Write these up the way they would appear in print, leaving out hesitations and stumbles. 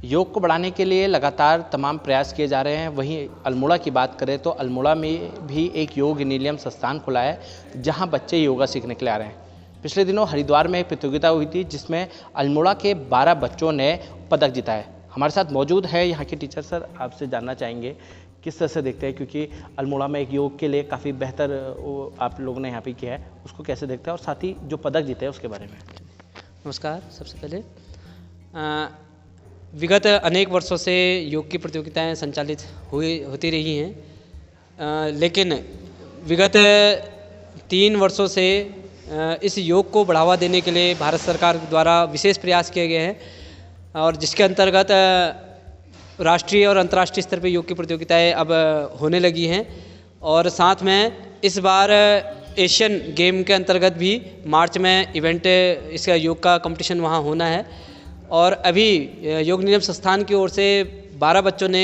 योग को बढ़ाने के लिए लगातार तमाम प्रयास किए जा रहे हैं। वहीं अल्मोड़ा की बात करें तो अल्मोड़ा में भी एक योग निलयम संस्थान खुला है, जहां बच्चे योगा सीखने के लिए आ रहे हैं। पिछले दिनों हरिद्वार में एक प्रतियोगिता हुई थी, जिसमें अल्मोड़ा के 12 बच्चों ने पदक जीता है। हमारे साथ मौजूद है यहाँ के टीचर। सर, आपसे जानना चाहेंगे किस तरह से देखते हैं, क्योंकि अल्मोड़ा में एक योग के लिए काफ़ी बेहतर आप लोगों ने यहाँ पे किया है, उसको कैसे देखते हैं, और साथ ही जो पदक जीते हैं उसके बारे में। नमस्कार। सबसे पहले विगत अनेक वर्षों से योग की प्रतियोगिताएं संचालित होती रही हैं, लेकिन विगत 3 वर्षों से इस योग को बढ़ावा देने के लिए भारत सरकार द्वारा विशेष प्रयास किए गए हैं, और जिसके अंतर्गत राष्ट्रीय और अंतर्राष्ट्रीय स्तर पर योग की प्रतियोगिताएं अब होने लगी हैं। और साथ में इस बार एशियन गेम के अंतर्गत भी मार्च में इवेंट इसका योग का कंपटीशन वहाँ होना है। और अभी योग निलयम संस्थान की ओर से 12 बच्चों ने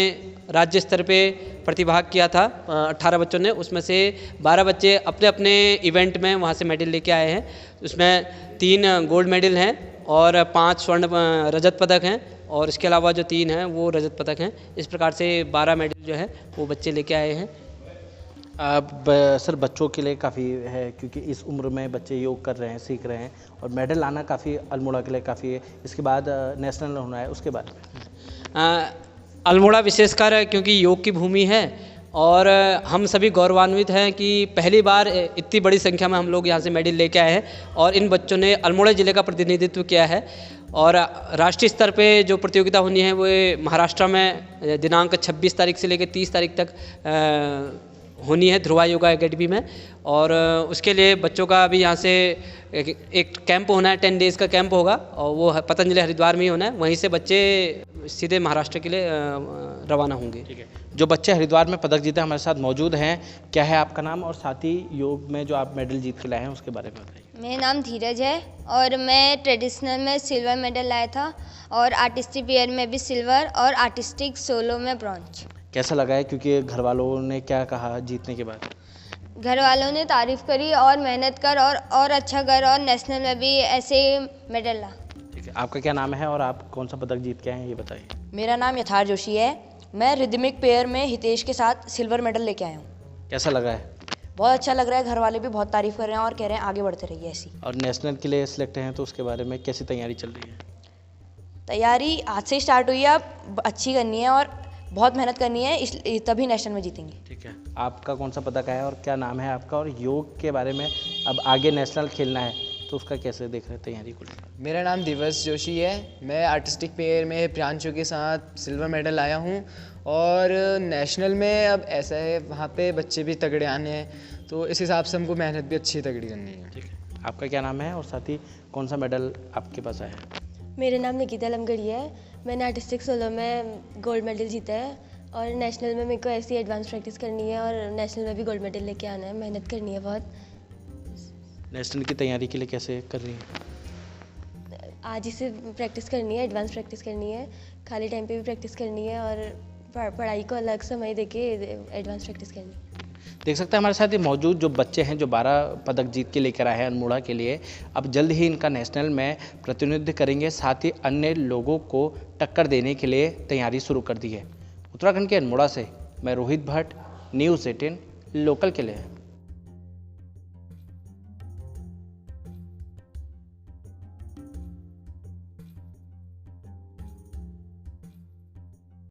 राज्य स्तर पे प्रतिभाग किया था। 18 बच्चों ने, उसमें से 12 बच्चे अपने अपने इवेंट में वहाँ से मेडल लेके आए हैं। उसमें 3 गोल्ड मेडल हैं और 5 स्वर्ण रजत पदक हैं, और इसके अलावा जो 3 हैं वो रजत पदक हैं। इस प्रकार से 12 मेडल जो है वो बच्चे लेके आए हैं। सर, बच्चों के लिए काफ़ी है, क्योंकि इस उम्र में बच्चे योग कर रहे हैं, सीख रहे हैं, और मेडल लाना काफ़ी अल्मोड़ा के लिए काफ़ी है। इसके बाद नेशनल होना है, उसके बारे में। अल्मोड़ा विशेषकर क्योंकि योग की भूमि है, और हम सभी गौरवान्वित हैं कि पहली बार इतनी बड़ी संख्या में हम लोग यहाँ से मेडल लेके आए हैं, और इन बच्चों ने अल्मोड़ा ज़िले का प्रतिनिधित्व किया है। और राष्ट्रीय स्तर पे जो प्रतियोगिता होनी है वो महाराष्ट्र में दिनांक 26 तारीख से लेकर 30 तारीख तक होनी है, ध्रुवा योगा एकेडमी में। और उसके लिए बच्चों का अभी यहाँ से एक कैंप होना है, 10 डेज़ का कैंप होगा, और वो पतंजलि हरिद्वार में ही होना है। वहीं से बच्चे सीधे महाराष्ट्र के लिए रवाना होंगे। ठीक है। जो बच्चे हरिद्वार में पदक जीते हमारे साथ मौजूद हैं, क्या है आपका नाम, और साथ ही योग में जो आप मेडल जीत के लाए हैं उसके बारे में बताइए। मेरा नाम धीरज है, और मैं ट्रेडिशनल में सिल्वर मेडल लाया था, और आर्टिस्टिक पेयर में भी सिल्वर, और आर्टिस्टिक सोलो में ब्रॉन्ज। कैसा लगा है, क्योंकि घर वालों ने क्या कहा जीतने के बाद? घर वालों ने तारीफ़ करी, और मेहनत कर और अच्छा कर, और नेशनल में भी ऐसे मेडल ला। ठीक है। आपका क्या नाम है और आप कौन सा पदक जीत के आए हैं, ये बताइए। मेरा नाम यथार्थ जोशी है। मैं रिदमिक पेयर में हितेश के साथ सिल्वर मेडल लेके आया हूँ। कैसा लगा है? बहुत अच्छा लग रहा है। घर वाले भी बहुत तारीफ़ कर रहे हैं और कह रहे हैं आगे बढ़ते रहिए ऐसी। और नेशनल के लिए सिलेक्ट हैं, तो उसके बारे में कैसी तैयारी चल रही है? तैयारी आज से स्टार्ट हुई है, अब अच्छी करनी है और बहुत मेहनत करनी है, तभी नेशनल में जीतेंगे। ठीक है। आपका कौन सा पदक है और क्या नाम है आपका, और योग के बारे में अब आगे नेशनल खेलना है तो उसका कैसे देख रहे हैं तैयारी को? मेरा नाम दिवस जोशी है। मैं आर्टिस्टिक पेयर में प्रियांशु के साथ सिल्वर मेडल लाया हूँ, और नेशनल में अब ऐसा है वहाँ पे बच्चे भी तगड़े आने हैं, तो इस हिसाब से हमको मेहनत भी अच्छी तगड़ी करनी है। ठीक है। आपका क्या नाम है और साथ ही कौन सा मेडल आपके पास आया है? मेरा नाम निकिता लमगढ़ी है। मैंने आर्टिस्टिक सोलो में गोल्ड मेडल जीता है, और नेशनल में मेरे को ऐसी एडवांस प्रैक्टिस करनी है, और नेशनल में भी गोल्ड मेडल लेके आना है। मेहनत करनी है बहुत। नेशनल की तैयारी के लिए कैसे कर रही हैं? आज ही से प्रैक्टिस करनी है, एडवांस प्रैक्टिस करनी है, खाली टाइम पे भी प्रैक्टिस करनी है, और पढ़ाई को अलग समय देके एडवांस प्रैक्टिस करनी है। देख सकते हैं हमारे साथ ये मौजूद जो बच्चे हैं, जो 12 पदक जीत के लेकर आए हैं अल्मोड़ा के लिए, अब जल्द ही इनका नेशनल में प्रतिनिधित्व करेंगे, साथ ही अन्य लोगों को टक्कर देने के लिए तैयारी शुरू कर दी है। उत्तराखंड के अल्मोड़ा से मैं रोहित भट्ट, न्यूज़ 18 लोकल के लिए।